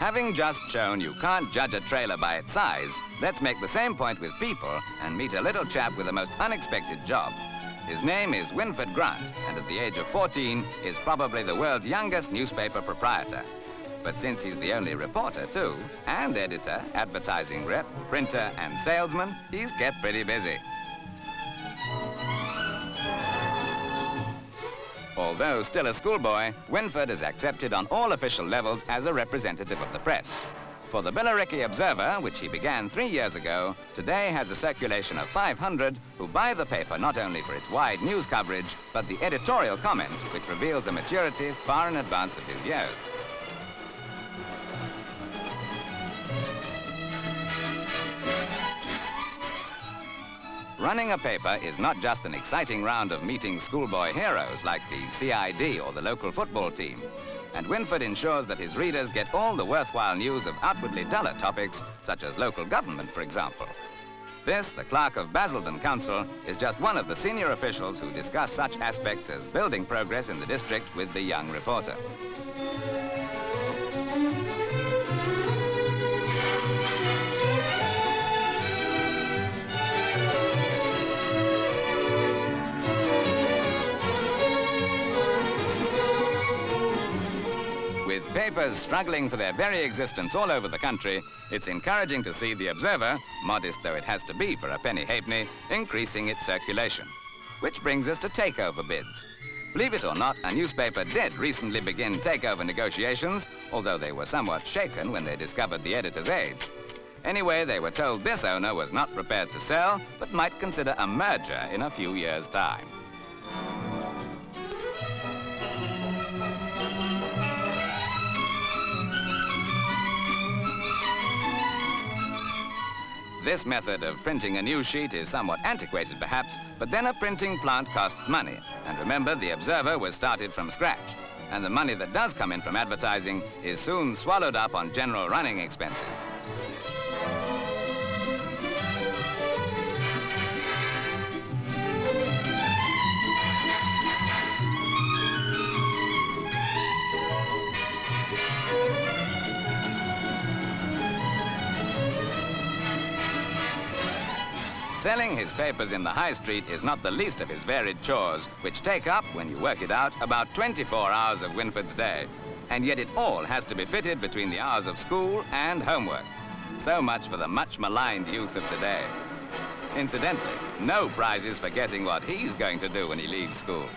Having just shown you can't judge a trailer by its size, let's make the same point with people and meet a little chap with the most unexpected job. His name is Wynford Grant, and at the age of 14 is probably the world's youngest newspaper proprietor. But since he's the only reporter too, and editor, advertising rep, printer and salesman, he's kept pretty busy. Although still a schoolboy, Wynford is accepted on all official levels as a representative of the press. For the Billericay Observer, which he began 3 years ago, today has a circulation of 500 who buy the paper not only for its wide news coverage, but the editorial comment, which reveals a maturity far in advance of his years. Running a paper is not just an exciting round of meeting schoolboy heroes like the CID or the local football team. And Wynford ensures that his readers get all the worthwhile news of outwardly duller topics, such as local government, for example. This, the Clerk of Basildon Council, is just one of the senior officials who discuss such aspects as building progress in the district with the young reporter. With papers struggling for their very existence all over the country, it's encouraging to see the Observer, modest though it has to be for a penny halfpenny, increasing its circulation. Which brings us to takeover bids. Believe it or not, a newspaper did recently begin takeover negotiations, although they were somewhat shaken when they discovered the editor's age. Anyway, they were told this owner was not prepared to sell, but might consider a merger in a few years' time. This method of printing a news sheet is somewhat antiquated perhaps, but then a printing plant costs money. And remember, the Observer was started from scratch. And the money that does come in from advertising is soon swallowed up on general running expenses. Selling his papers in the high street is not the least of his varied chores, which take up, when you work it out, about 24 hours of Wynford's day. And yet it all has to be fitted between the hours of school and homework. So much for the much maligned youth of today. Incidentally, no prizes for guessing what he's going to do when he leaves school.